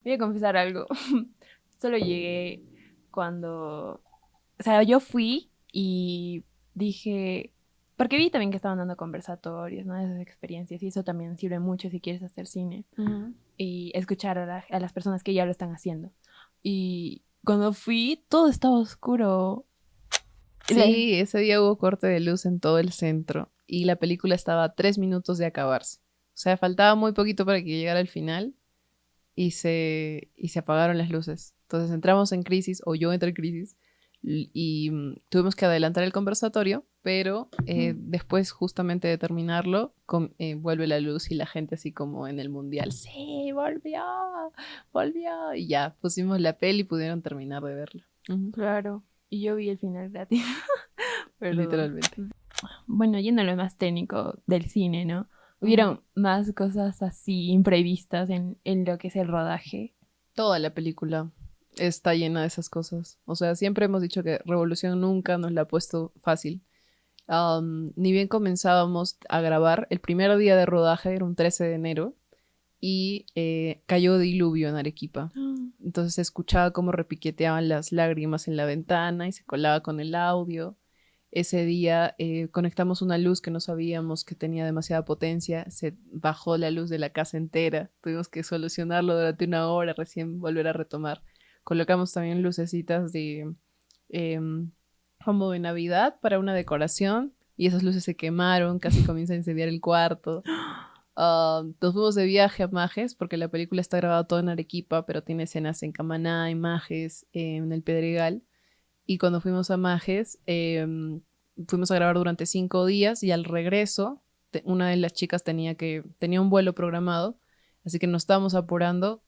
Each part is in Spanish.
voy a confesar algo. Solo llegué cuando, o sea, yo fui y dije, porque vi también que estaban dando conversatorios, ¿no? De esas experiencias y eso también sirve mucho si quieres hacer cine Ujú. y escuchar a las personas que ya lo están haciendo. Y cuando fui, todo estaba oscuro. Y Sí, ese día hubo corte de luz en todo el centro y la película estaba a 3 minutos de acabarse. O sea, faltaba muy poquito para que llegara el final y se apagaron las luces. Entonces entramos en crisis, o yo entré en crisis, y tuvimos que adelantar el conversatorio, pero después justamente de terminarlo, vuelve la luz y la gente así como en el mundial, sí, volvió, volvió, y ya pusimos la peli y pudieron terminar de verla. Ujú. claro, y yo vi el final gratis. Perdón. Literalmente. Bueno, yendo a lo más técnico del cine, ¿no? Ujú. Hubieron más cosas así imprevistas en lo que es el rodaje. Toda la película está llena de esas cosas. O sea, siempre hemos dicho que Revolución nunca nos la ha puesto fácil. Ni bien comenzábamos a grabar, el primer día de rodaje era un 13 de enero y cayó diluvio en Arequipa. Entonces se escuchaba cómo repiqueteaban las lágrimas en la ventana y se colaba con el audio. Ese día conectamos una luz que no sabíamos que tenía demasiada potencia, se bajó la luz de la casa entera, tuvimos que solucionarlo durante una hora, recién volver a retomar. Colocamos también lucecitas de como de Navidad para una decoración y esas luces se quemaron, casi comienza a incendiar el cuarto. Nos fuimos de viaje a Majes porque la película está grabada todo en Arequipa, pero tiene escenas en Camaná, en Majes, en el Pedregal. Y cuando fuimos a Majes, fuimos a grabar durante 5 días y al regreso, una de las chicas tenía un vuelo programado, así que nos estábamos apurando.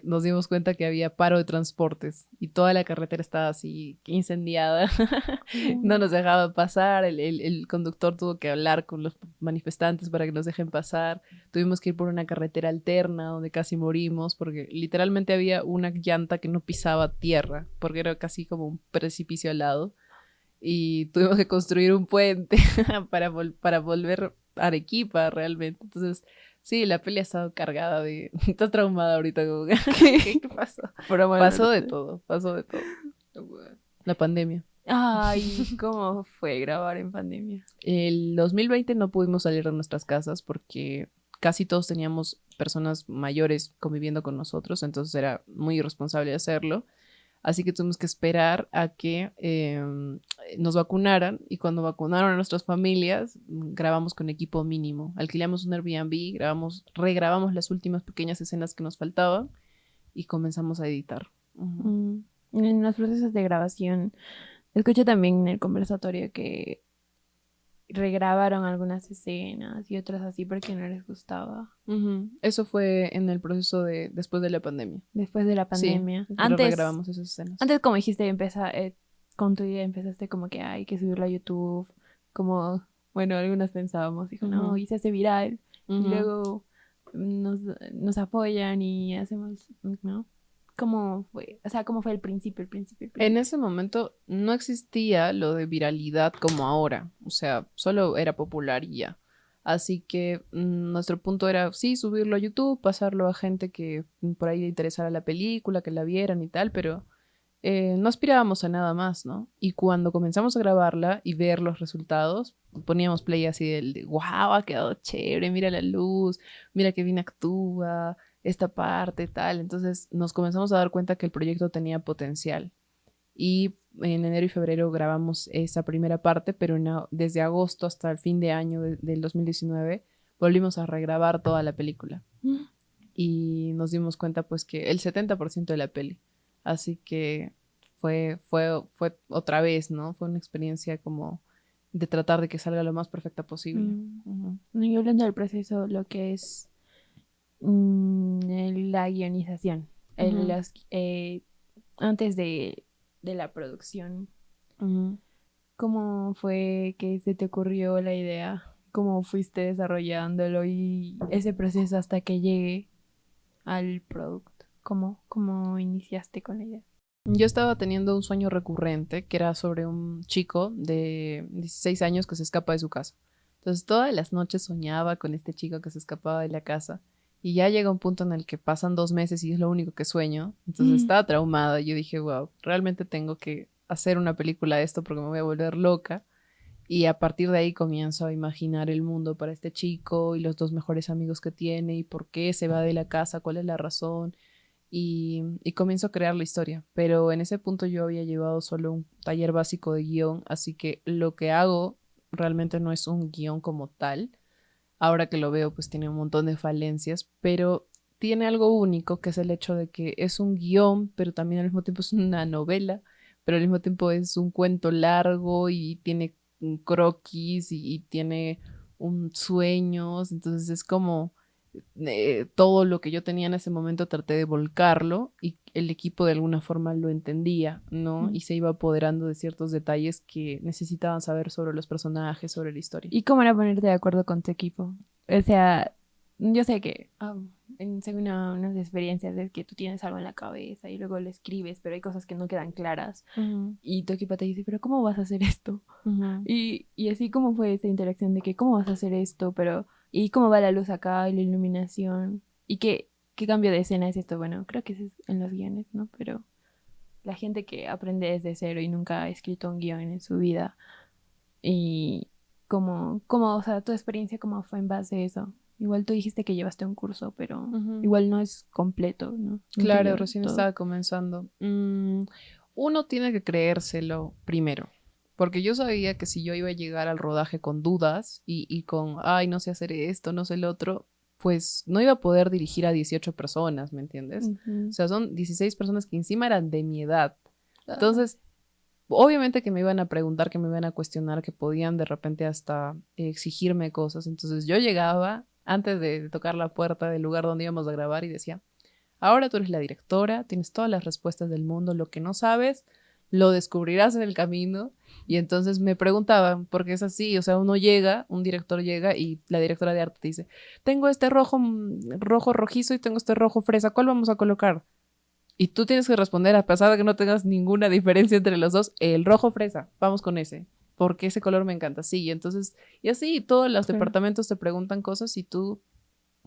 Nos dimos cuenta que había paro de transportes y toda la carretera estaba así incendiada. No Mm. nos dejaba pasar, el conductor tuvo que hablar con los manifestantes para que nos dejen pasar. Tuvimos que ir por una carretera alterna donde casi morimos porque literalmente había una llanta que no pisaba tierra porque era casi como un precipicio al lado y tuvimos que construir un puente para volver a Arequipa realmente. Entonces, sí, la peli ha estado cargada de... Estás traumada ahorita, como que, ¿qué, ¿Qué? qué pasó? Por mal no lo Pasó de sé. todo, pasó de todo. La pandemia. Ay, ¿cómo fue grabar en pandemia? El 2020 no pudimos salir de nuestras casas porque casi todos teníamos personas mayores conviviendo con nosotros, entonces era muy irresponsable hacerlo. Así que tuvimos que esperar a que nos vacunaran y cuando vacunaron a nuestras familias, grabamos con equipo mínimo. Alquilamos un Airbnb, regrabamos las últimas pequeñas escenas que nos faltaban y comenzamos a editar. Ujú. Mm, en los procesos de grabación, escuché también en el conversatorio que regrabaron algunas escenas y otras así porque no les gustaba Ujú. Eso fue en el proceso de después de la pandemia. después de la Sí, pandemia. pero Antes, regrabamos esas escenas. antes como dijiste, con tu idea empezaste como que hay que subirlo a YouTube, como, bueno, algunas pensábamos, dijo, no, Ujú, y se hace viral y ujú. luego nos, nos apoyan y hacemos, ¿no? ¿Cómo fue? O sea, ¿cómo fue el principio, el principio, el En principio? ese momento no existía lo de viralidad como ahora, o sea, solo era popular y ya. Así que nuestro punto era, sí, subirlo a YouTube, pasarlo a gente que por ahí le interesara la película, que la vieran y tal, pero no aspirábamos a nada más, ¿no? Y cuando comenzamos a grabarla y ver los resultados, poníamos play así de wow, ha quedado chévere, mira la luz, mira que bien actúa, esta parte, tal. Entonces nos comenzamos a dar cuenta que el proyecto tenía potencial. Y en enero y febrero grabamos esa primera parte, pero desde agosto hasta el fin de año del 2019 volvimos a regrabar toda la película y nos dimos cuenta pues que el 70% de la peli. Así que fue otra vez, ¿no? Fue una experiencia como de tratar de que salga lo más perfecta posible. Mm. Ujú, No, y hablando del proceso, lo que es la guionización, ujú, antes de la producción, ujú. ¿cómo fue que se te ocurrió la idea? ¿Cómo fuiste desarrollándolo y ese proceso hasta que llegue al producto? ¿Cómo iniciaste con la idea? Yo estaba teniendo un sueño recurrente que era sobre un chico de 16 años que se escapa de su casa. Entonces todas las noches soñaba con este chico que se escapaba de la casa Y ya llega un punto en el que pasan 2 meses y es lo único que sueño. Entonces estaba traumada. Yo dije, wow, realmente tengo que hacer una película de esto porque me voy a volver loca. Y a partir de ahí comienzo a imaginar el mundo para este chico y los dos mejores amigos que tiene y por qué se va de la casa, cuál es la razón. Y comienzo a crear la historia. Pero en ese punto yo había llevado solo un taller básico de guión, así que lo que hago realmente no es un guión como tal. Ahora que lo veo, pues tiene un montón de falencias, pero tiene algo único, que es el hecho de que es un guión, pero también al mismo tiempo es una novela, pero al mismo tiempo es un cuento largo y tiene un croquis y tiene un sueños, entonces es como todo lo que yo tenía en ese momento traté de volcarlo y el equipo de alguna forma lo entendía, ¿no? Y se iba apoderando de ciertos detalles que necesitaban saber sobre los personajes, sobre la historia. ¿Y cómo era ponerte de acuerdo con tu equipo? O sea, yo sé que según unas experiencias es que tú tienes algo en la cabeza y luego lo escribes, pero hay cosas que no quedan claras. Y tu equipo te dice, pero ¿cómo vas a hacer esto? Y así como fue esa interacción de que, ¿cómo vas a hacer esto? Pero, ¿y cómo va la luz acá y la iluminación? ¿Y qué cambio de escena es esto? Bueno, creo que es en los guiones, ¿no? Pero la gente que aprende desde cero y nunca ha escrito un guión en su vida y o sea, tu experiencia cómo fue en base a eso. Igual tú dijiste que llevaste un curso, pero igual no es completo, ¿no? No te Claro, dio recién todo. estaba comenzando. Uno tiene que creérselo primero, porque yo sabía que si yo iba a llegar al rodaje con dudas y con, ay, no sé hacer esto, no sé el otro, pues no iba a poder dirigir a 18 personas, ¿me entiendes? O sea, son 16 personas que encima eran de mi edad. Entonces, obviamente que me iban a preguntar, que me iban a cuestionar, que podían de repente hasta exigirme cosas. Entonces yo llegaba antes de tocar la puerta del lugar donde íbamos a grabar y decía, ahora tú eres la directora, tienes todas las respuestas del mundo, lo que no sabes, lo descubrirás en el camino. Y entonces me preguntaban, porque es así, o sea, uno llega, un director llega y la directora de arte te dice, tengo este rojo, rojo rojizo y tengo este rojo fresa, ¿cuál vamos a colocar? Y tú tienes que responder, a pesar de que no tengas ninguna diferencia entre los dos, el rojo fresa, vamos con ese, porque ese color me encanta. Sí, y entonces, y así todos los departamentos te preguntan cosas y tú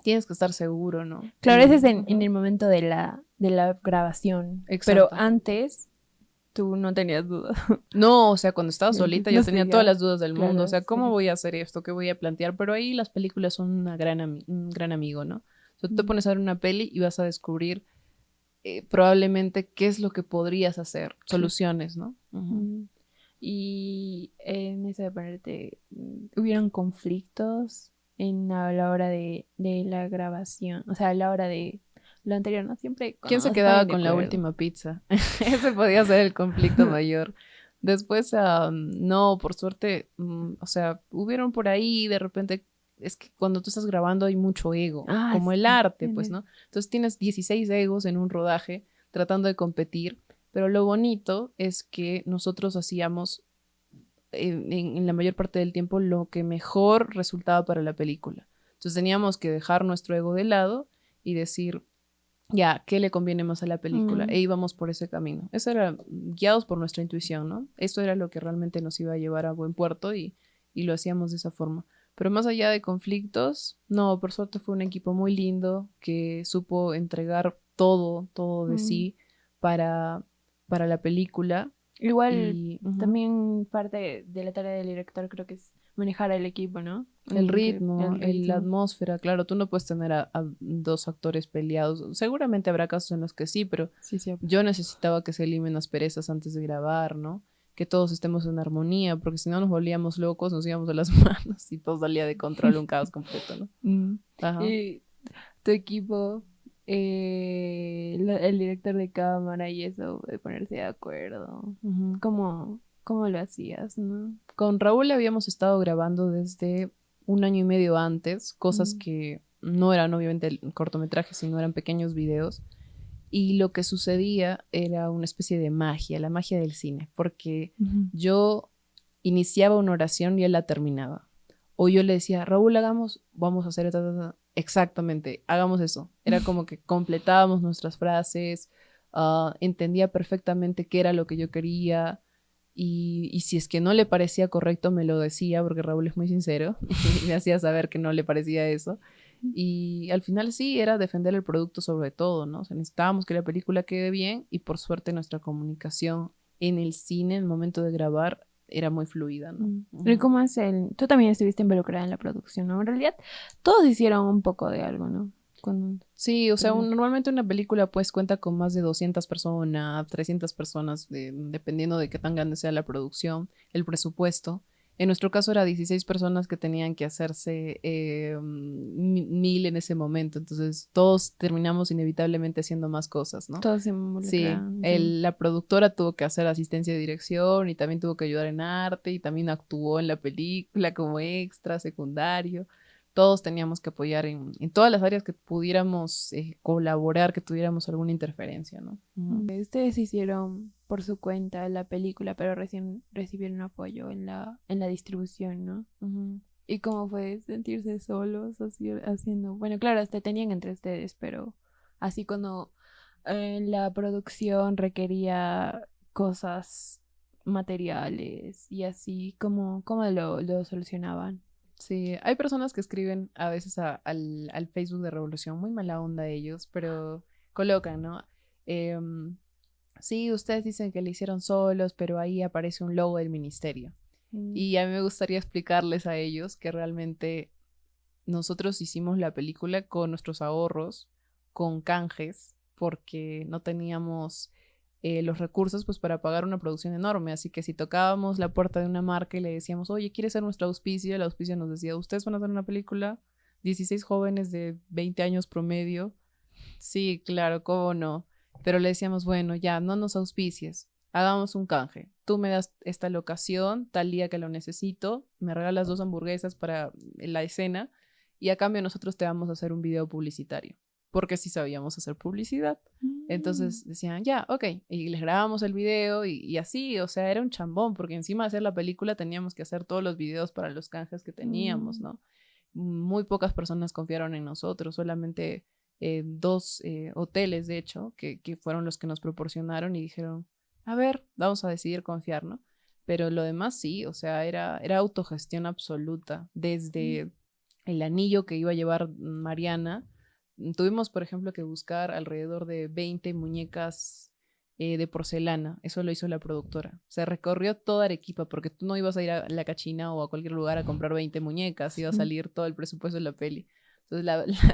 tienes que estar seguro, ¿no? Claro, ese es en el momento de la grabación. Pero Exacto. antes tú no tenías dudas. No, o sea, cuando estaba solita yo No sé, tenía todas ya. las dudas del mundo, o Claro, sea, ¿cómo sí. voy a hacer esto? ¿Qué voy a plantear? Pero ahí las películas son un gran amigo, ¿no? O sea, tú te pones a ver una peli y vas a descubrir probablemente qué es lo que podrías hacer, soluciones, ¿no? Y en eso de ponerte, ¿hubieron conflictos a la hora de la grabación? O sea, a la hora de lo anterior, ¿no? Siempre ¿Quién cuando se no se quedaba ponen de con la acuerdo. última pizza? Ese podía ser el conflicto mayor. Después, no, por suerte, o sea, hubieron por ahí, de repente, es que cuando tú estás grabando hay mucho ego, Ah, como el sí. arte, pues, ¿no? Entonces tienes 16 egos en un rodaje tratando de competir, pero lo bonito es que nosotros hacíamos en la mayor parte del tiempo lo que mejor resultaba para la película. Entonces teníamos que dejar nuestro ego de lado y decir, ya, ¿qué le conviene más a la película? E íbamos por ese camino. Eso era guiados por nuestra intuición, ¿no? Esto era lo que realmente nos iba a llevar a buen puerto y lo hacíamos de esa forma. Pero más allá de conflictos, no, por suerte fue un equipo muy lindo que supo entregar todo, todo de sí para, para la película. Igual Y también parte de la tarea del director creo que es manejar al equipo, ¿no? el Que ritmo, el la ritmo. atmósfera, claro, tú no puedes tener a dos actores peleados. Seguramente habrá casos en los que sí, pero Sí, sí. yo necesitaba que se eliminen las perezas antes de grabar, ¿no? Que todos estemos en armonía, porque si no nos volvíamos locos, nos íbamos de las manos y todo salía de control, un caos completo, ¿no? Ajá. Y tu equipo, el director de cámara y eso, de ponerse de acuerdo. Ujú. ¿Cómo lo hacías, no? Con Raúl habíamos estado grabando desde un año y medio antes, cosas Mm, que no eran obviamente cortometrajes, sino eran pequeños videos. Y lo que sucedía era una especie de magia, la magia del cine, porque ujú. yo iniciaba una oración y él la terminaba. O yo le decía, Raúl, hagamos, vamos a hacer exactamente, hagamos eso. Era como que completábamos nuestras frases, entendía perfectamente qué era lo que yo quería. Y si es que no le parecía correcto, me lo decía, porque Raúl es muy sincero y me hacía saber que no le parecía eso. Y al final sí, era defender el producto sobre todo, ¿no? O sea, necesitábamos que la película quede bien y por suerte nuestra comunicación en el cine, en el momento de grabar, era muy fluida, ¿no? ¿Y Ujú. cómo es el...? Tú también estuviste involucrada en la producción, ¿no? En realidad, todos hicieron un poco de algo, ¿no? Con... Sí, o sea, normalmente una película pues cuenta con más de 200 personas, 300 personas, dependiendo de qué tan grande sea la producción, el presupuesto. En nuestro caso era 16 personas que tenían que hacerse 1000 en ese momento, entonces todos terminamos inevitablemente haciendo más cosas, ¿no? Todos se Sí, involucraron. Sí. la productora tuvo que hacer asistencia de dirección y también tuvo que ayudar en arte y también actuó en la película como extra, secundario. Todos teníamos que apoyar en todas las áreas que pudiéramos colaborar, que tuviéramos alguna interferencia, ¿no? Ujú. Ustedes hicieron por su cuenta la película, pero recién recibieron apoyo en la distribución, ¿no? Ujú. ¿Y cómo fue sentirse solos así, haciendo? Bueno, claro, hasta tenían entre ustedes, pero así cuando la producción requería cosas materiales y así, ¿cómo lo solucionaban? Sí, hay personas que escriben a veces al Facebook de Revolución, muy mala onda ellos, pero colocan, ¿no? Em, sí, ustedes dicen que lo hicieron solos, pero ahí aparece un logo del ministerio. Mm, Y a mí me gustaría explicarles a ellos que realmente nosotros hicimos la película con nuestros ahorros, con canjes, porque no teníamos los recursos pues para pagar una producción enorme. Así que si tocábamos la puerta de una marca y le decíamos, oye, ¿quieres ser nuestro auspicio? El auspicio nos decía, ¿ustedes van a hacer una película? 16 jóvenes de 20 años promedio. Sí, claro, cómo no. Pero le decíamos, bueno, ya, no nos auspicies, hagamos un canje. Tú me das esta locación, tal día que lo necesito, me regalas 2 hamburguesas para la escena y a cambio nosotros te vamos a hacer un video publicitario, porque sí sabíamos hacer publicidad. mm, Entonces decían, ya, ok, y les grabamos el video y así, o sea, era un chambón, porque encima de hacer la película teníamos que hacer todos los videos para los canjes que teníamos, mm. ¿no? Muy pocas personas confiaron en nosotros, solamente 2 hoteles, de hecho, que fueron los que nos proporcionaron y dijeron, a ver, vamos a decidir confiar, ¿no? Pero lo demás sí, o sea, era autogestión absoluta, desde el anillo que iba a llevar Mariana. Tuvimos, por ejemplo, que buscar alrededor de 20 muñecas de porcelana. Eso lo hizo la productora. Se recorrió toda Arequipa porque tú no ibas a ir a La Cachina o a cualquier lugar a comprar 20 muñecas, iba a Sí. salir todo el presupuesto de la peli. Entonces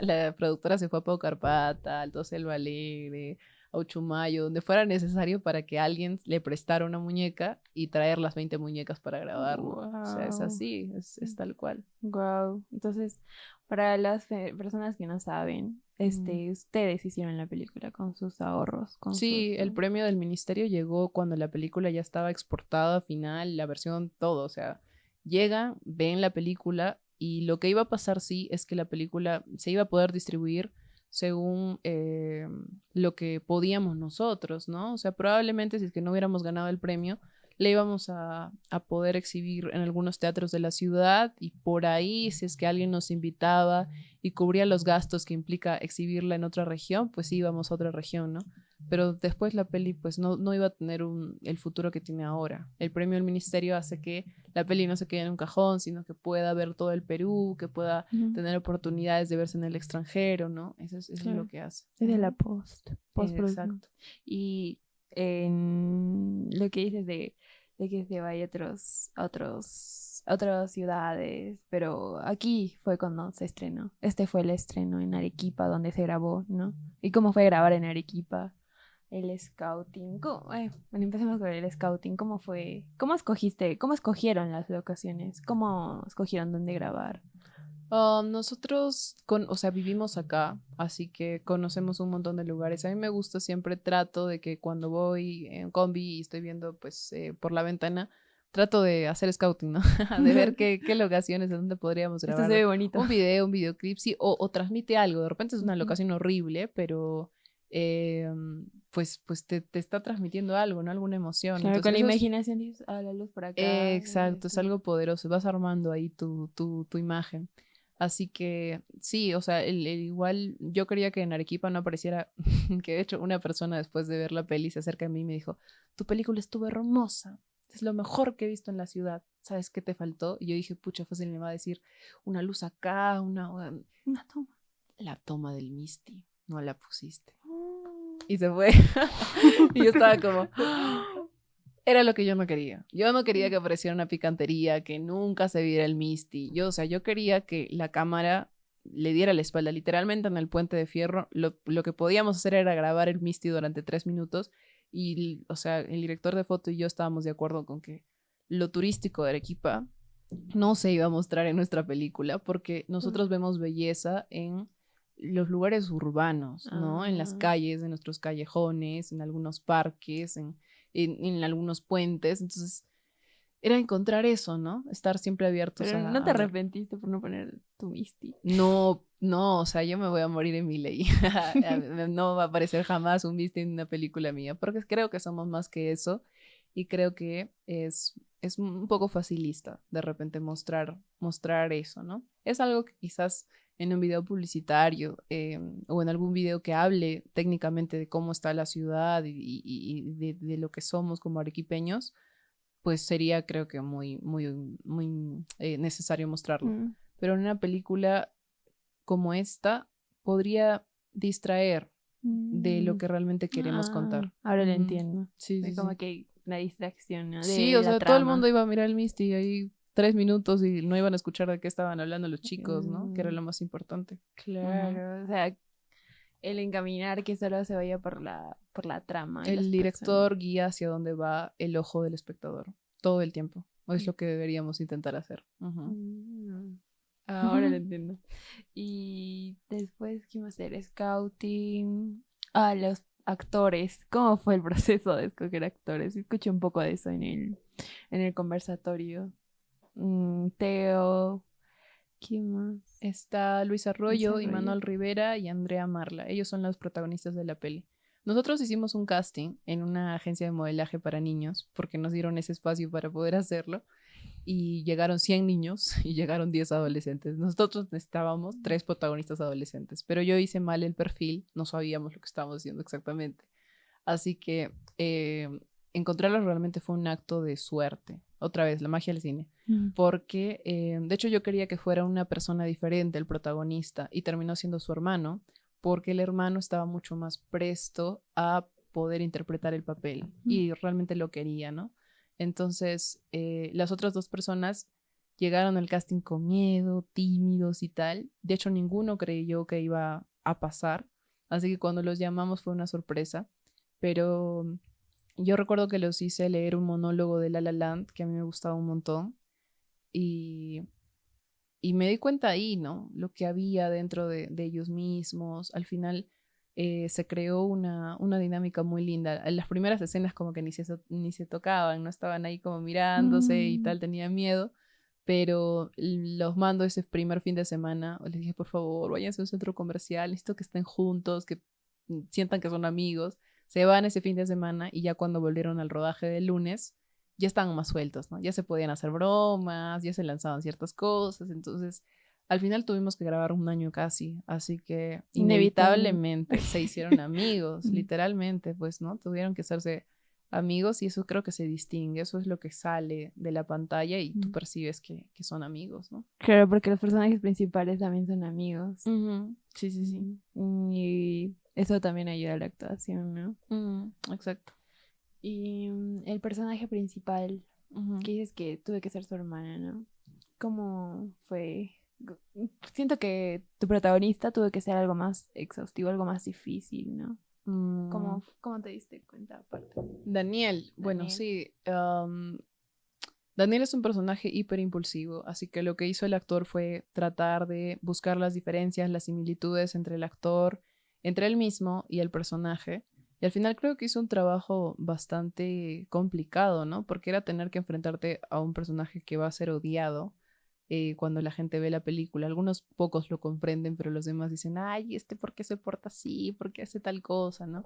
la productora se fue a Pau Carpata, Alto Selva Alegre, a Uchumayo, donde fuera necesario para que alguien le prestara una muñeca y traer las 20 muñecas para grabar, ¿no? O sea, es Wow. así, es tal cual. Wow. Entonces, para las personas que no saben, Mm. ustedes hicieron la película con sus ahorros, con sus... Sí, el premio del ministerio llegó cuando la película ya estaba exportada final, la versión todo, o sea, llegan, ven la película y lo que iba a pasar sí es que la película se iba a poder distribuir según lo que podíamos nosotros, ¿no? O sea, probablemente si es que no hubiéramos ganado el premio, le íbamos a poder exhibir en algunos teatros de la ciudad y por ahí, si es que alguien nos invitaba y cubría los gastos que implica exhibirla en otra región, pues íbamos a otra región, ¿no? Pero después la peli pues no iba a tener el futuro que tiene ahora. El premio del ministerio hace que la peli no se quede en un cajón, sino que pueda ver todo el Perú, que pueda Ujú, tener oportunidades de verse en el extranjero, ¿no? Eso es lo claro. que hace. Es de la Ujú. postproducción. Exacto. Y en lo que dices de que se vaya a otras ciudades, pero aquí fue cuando se estrenó. Este fue el estreno en Arequipa, donde se grabó, ¿no? ¿Y cómo fue grabar en Arequipa? El scouting. Bueno, empecemos con el scouting. ¿Cómo fue? ¿Cómo escogieron las locaciones? ¿Cómo escogieron dónde grabar? Nosotros, o sea, vivimos acá, así que conocemos un montón de lugares. A mí me gusta, siempre trato de que cuando voy en combi y estoy viendo, pues, por la ventana, trato de hacer scouting, ¿no? De ver qué locaciones, de dónde podríamos Esto se grabar ve bonito. un videoclip, sí, o transmite algo. De repente es una Ujú. locación horrible, pero eh, pues te está transmitiendo algo, ¿no? Alguna emoción. Claro, con Entonces, la eso es imaginación dices, ah, la luz por acá. exacto, es algo poderoso. Vas armando ahí tu imagen. Así que sí, o sea, igual yo quería que en Arequipa no apareciera, que de hecho una persona después de ver la peli se acerca a mí y me dijo, tu película estuvo hermosa, es lo mejor que he visto en la ciudad, ¿sabes qué te faltó? Y yo dije, pucha, fácil me va a decir una luz acá, una toma. la toma del Misty, no la pusiste. Y se fue. Y yo estaba como... Era lo que yo no quería. Yo no quería que apareciera una picantería, que nunca se viera el Misty. Yo, o sea, yo quería que la cámara le diera la espalda. Literalmente en el Puente de Fierro, lo que podíamos hacer era grabar el Misty durante 3 minutos. Y, o sea, el director de foto y yo estábamos de acuerdo con que lo turístico de Arequipa no se iba a mostrar en nuestra película porque nosotros vemos belleza en los lugares urbanos, ¿no? En las calles, en nuestros callejones, en algunos parques, en algunos puentes. Entonces, era encontrar eso, ¿no? Estar siempre abiertos Pero no te a ver. arrepentiste por no poner tu Misty. No, no, o sea, yo me voy a morir en mi ley. No va a aparecer jamás un Misty en una película mía, porque creo que somos más que eso y creo que es un poco facilista de repente mostrar eso, ¿no? Es algo que quizás en un video publicitario o en algún video que hable técnicamente de cómo está la ciudad y de lo que somos como arequipeños, pues sería creo que muy necesario mostrarlo. Pero en una película como esta podría distraer de lo que realmente queremos contar. Ahora lo entiendo. Sí, Es sí, como sí. que una distracción, ¿no? Sí, De o la sea, todo el mundo trama. iba a mirar el Misty ahí 3 minutos y no iban a escuchar de qué estaban hablando los chicos, ¿no? Que era lo más importante. Claro, o sea, el encaminar que solo se vaya por la trama y las El personas. director guía hacia dónde va el ojo del espectador todo el tiempo. O es lo que deberíamos intentar hacer. Ahora lo entiendo. Y después, ¿qué iba a hacer? Scouting. Los actores. ¿Cómo fue el proceso de escoger actores? Escuché un poco de eso en el conversatorio. Teo. ¿Quién más? Está Luis Luis Arroyo, Arroyo. Imanol Rivera y Andrea Marla. Ellos son los protagonistas de la peli. Nosotros hicimos un casting en una agencia de modelaje para niños porque nos dieron ese espacio para poder hacerlo y llegaron 100 niños y llegaron 10 adolescentes. Nosotros necesitábamos 3 protagonistas adolescentes, pero yo hice mal el perfil, no sabíamos lo que estábamos haciendo exactamente. Así que encontrarlos realmente fue un acto de suerte. Otra vez, la magia del cine. Porque, de hecho, yo quería que fuera una persona diferente el protagonista y terminó siendo su hermano, porque el hermano estaba mucho más presto a poder interpretar el papel y realmente lo quería, ¿no? Entonces, las otras 2 personas llegaron al casting con miedo, tímidos y tal. De hecho, ninguno creyó que iba a pasar. Así que cuando los llamamos fue una sorpresa. Pero yo recuerdo que los hice leer un monólogo de La La Land que a mí me gustaba un montón y, y me di cuenta ahí, ¿no? Lo que había dentro de ellos mismos. Al final se creó una dinámica muy linda. En las primeras escenas como que ni se tocaban, no estaban ahí como mirándose y tal, tenía miedo. Pero los mando ese primer fin de semana. Les dije, por favor, váyanse a un centro comercial, necesito que estén juntos, que sientan que son amigos. Se van ese fin de semana y ya cuando volvieron al rodaje del lunes, ya estaban más sueltos, ¿no? Ya se podían hacer bromas, ya se lanzaban ciertas cosas. Entonces, al final tuvimos que grabar un año casi, así que Inevitable. inevitablemente se hicieron amigos, literalmente, pues, ¿no? Tuvieron que hacerse amigos y eso creo que se distingue, eso es lo que sale de la pantalla y tú percibes que son amigos, ¿no? Claro, porque los personajes principales también son amigos. Sí, sí, sí. Y eso también ayuda a la actuación, ¿no? Exacto. Y el personaje principal, que dices que tuve que ser su hermana, ¿no? ¿Cómo fue? Siento que tu protagonista tuvo que ser algo más exhaustivo, algo más difícil, ¿no? ¿Cómo te diste cuenta aparte? Daniel, bueno, sí. Daniel es un personaje hiper impulsivo, así que lo que hizo el actor fue tratar de buscar las diferencias, las similitudes entre el actor, entre él mismo y el personaje. Y al final creo que hizo un trabajo bastante complicado, ¿no? Porque era tener que enfrentarte a un personaje que va a ser odiado cuando la gente ve la película. Algunos pocos lo comprenden, pero los demás dicen, ay, ¿por qué se porta así? ¿Por qué hace tal cosa? ¿No?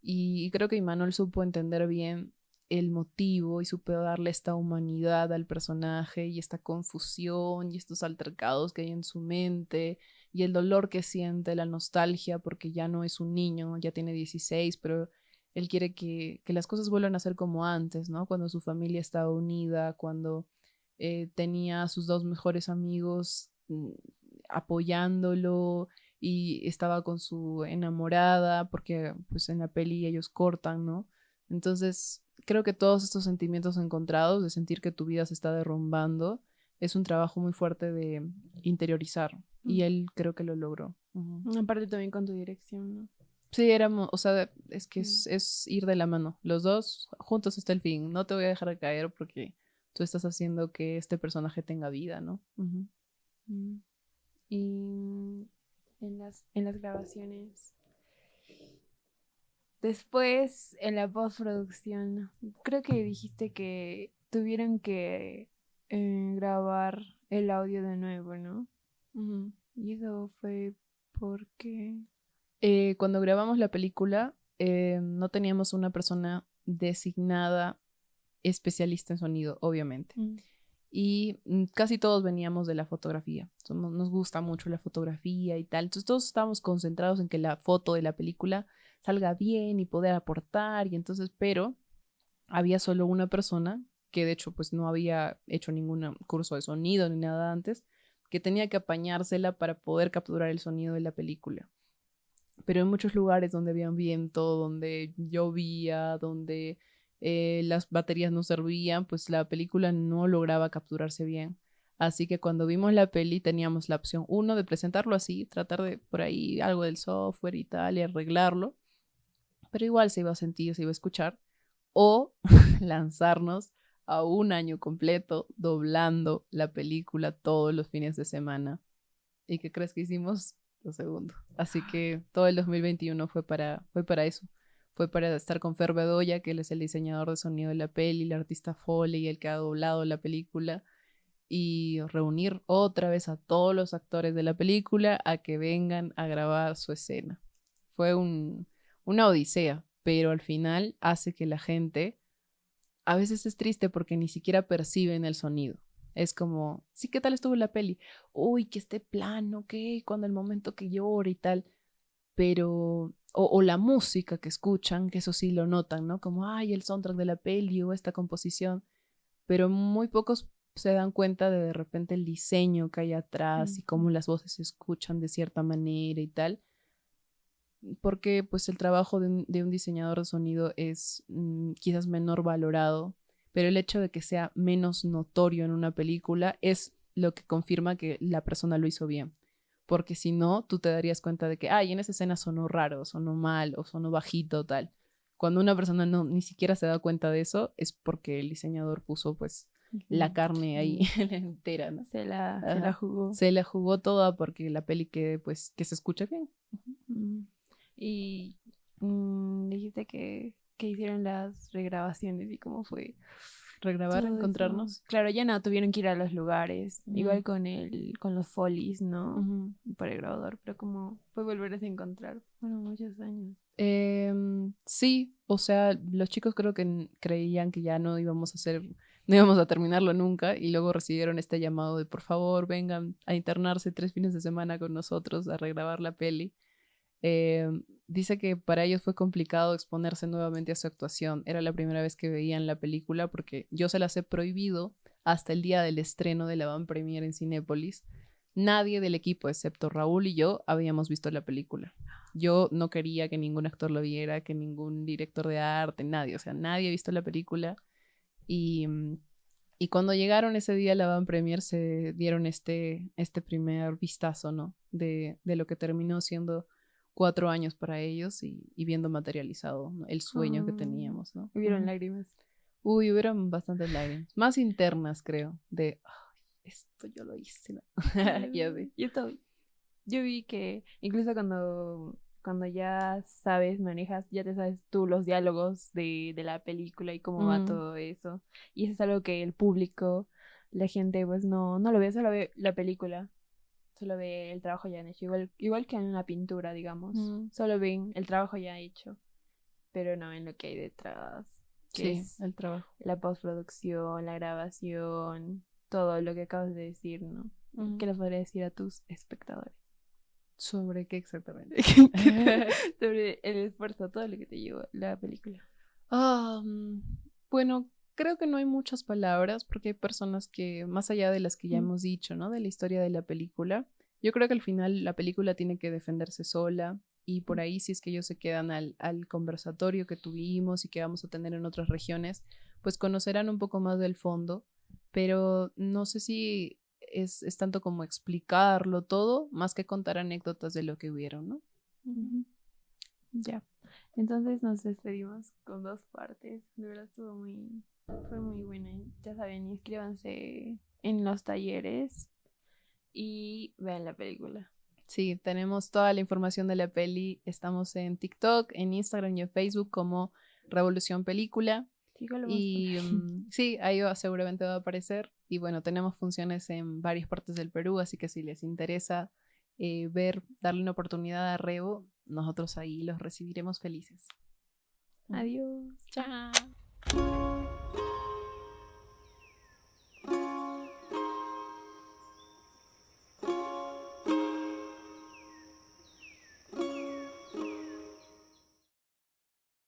Y creo que Imanol supo entender bien el motivo y supo darle esta humanidad al personaje y esta confusión y estos altercados que hay en su mente y el dolor que siente, la nostalgia porque ya no es un niño, ya tiene 16, pero él quiere que las cosas vuelvan a ser como antes, ¿no? Cuando su familia estaba unida, cuando tenía a sus 2 mejores amigos apoyándolo y estaba con su enamorada, porque pues en la peli ellos cortan, ¿no? Entonces, creo que todos estos sentimientos encontrados de sentir que tu vida se está derrumbando es un trabajo muy fuerte de interiorizar y él creo que lo logró. Aparte también con tu dirección, ¿no? Sí, éramos, o sea, es que es ir de la mano. Los dos juntos hasta el fin. No te voy a dejar caer porque tú estás haciendo que este personaje tenga vida, ¿no? Mm. Y en las grabaciones. Después, en la postproducción, creo que dijiste que tuvieron que grabar el audio de nuevo, ¿no? Ujú. Y eso fue porque... Cuando grabamos la película, no teníamos una persona designada especialista en sonido, obviamente. Mm. Y casi todos veníamos de la fotografía. Nos gusta mucho la fotografía y tal. Entonces todos estábamos concentrados en que la foto de la película salga bien y poder aportar. Y entonces, pero había solo una persona que de hecho pues no había hecho ningún curso de sonido ni nada antes, que tenía que apañársela para poder capturar el sonido de la película. Pero en muchos lugares donde había viento, donde llovía, donde las baterías no servían, pues la película no lograba capturarse bien. Así que cuando vimos la peli teníamos la opción uno de presentarlo así, tratar de por ahí algo del software y tal y arreglarlo, pero igual se iba a sentir, se iba a escuchar, o lanzarnos a un año completo doblando la película todos los fines de semana. ¿Y qué crees que hicimos? Lo segundo. Así que todo el 2021 fue para eso. Fue para estar con Fer Bedoya, que él es el diseñador de sonido de la peli, el artista Foley, el que ha doblado la película, y reunir otra vez a todos los actores de la película a que vengan a grabar su escena. Fue una odisea, pero al final hace que la gente, a veces es triste porque ni siquiera perciben el sonido. Es como, sí, ¿qué tal estuvo la peli? Uy, que esté plano, ¿qué? Cuando el momento que llora y tal. Pero, o la música que escuchan, que eso sí lo notan, ¿no? Como, ay, el soundtrack de la peli o esta composición. Pero muy pocos se dan cuenta de repente el diseño que hay atrás y cómo las voces se escuchan de cierta manera y tal. Porque pues el trabajo de un diseñador de sonido es quizás menor valorado, pero el hecho de que sea menos notorio en una película es lo que confirma que la persona lo hizo bien. Porque si no, tú te darías cuenta de que, ay, en esa escena sonó raro, sonó mal o sonó bajito, tal. Cuando una persona no ni siquiera se da cuenta de eso, es porque el diseñador puso pues la carne ahí entera, ¿no? Se la Ajá. jugó. Se la jugó toda porque la peli que pues que se escuche bien. Mm. Y dijiste que hicieron las regrabaciones y cómo fue Regrabar, todo eso. encontrarnos. Claro, ya no tuvieron que ir a los lugares, Ujú, igual con los folies, ¿no? ujú. Para el grabador, pero como fue volverse a encontrar. Bueno, muchos años. Sí, o sea, los chicos creo que creían que ya no íbamos a hacer, no íbamos a terminarlo nunca y luego recibieron este llamado de por favor vengan a internarse 3 fines de semana con nosotros a regrabar la peli. Dice que para ellos fue complicado exponerse nuevamente a su actuación. Era la primera vez que veían la película porque yo se las he prohibido hasta el día del estreno de la van premier en Cinépolis. Nadie del equipo, excepto Raúl y yo, habíamos visto la película. Yo no quería que ningún actor lo viera, que ningún director de arte, nadie, o sea, nadie ha visto la película. Y, y cuando llegaron ese día a la van premier se dieron este primer vistazo, ¿no? De lo que terminó siendo 4 años para ellos y viendo materializado, ¿no? El sueño que teníamos, ¿no? Hubieron lágrimas. Uy, hubieron bastantes lágrimas, más internas creo, de "Ay, esto yo lo hice, ¿no?". Ya sé. Yo vi que incluso cuando ya sabes, manejas, ya te sabes tú los diálogos de la película y cómo va Mm, todo eso. Y eso es algo que el público, la gente, pues no lo ve, solo ve la película, solo ve el trabajo ya hecho, igual que en una pintura, digamos. mm, Solo ven el trabajo ya hecho, pero no ven lo que hay detrás, que sí, es el trabajo. la postproducción, la grabación, todo lo que acabas de decir, ¿no? ¿Qué Mm. le podría decir a tus espectadores? ¿Sobre qué exactamente? Sobre el esfuerzo, todo lo que te llevó la película. Ah, bueno, creo que no hay muchas palabras porque hay personas que, más allá de las que ya hemos dicho, ¿no? De la historia de la película, Yo creo que al final la película tiene que defenderse sola y por ahí si es que ellos se quedan al conversatorio que tuvimos y que vamos a tener en otras regiones, pues conocerán un poco más del fondo, pero no sé si es tanto como explicarlo todo, más que contar anécdotas de lo que hubieron, ¿no? Ujú. Ya. Entonces nos despedimos con 2 partes. De verdad fue muy buena. Ya saben, inscríbanse en los talleres y vean la película. Sí, tenemos toda la información de la peli. Estamos en TikTok, en Instagram y en Facebook como Revolución Película. Sí, igual lo vamos a Y poner. sí, seguramente va a aparecer. Y bueno, tenemos funciones en varias partes del Perú, así que si les interesa darle una oportunidad a Revo, nosotros ahí los recibiremos felices. Adiós. Chao.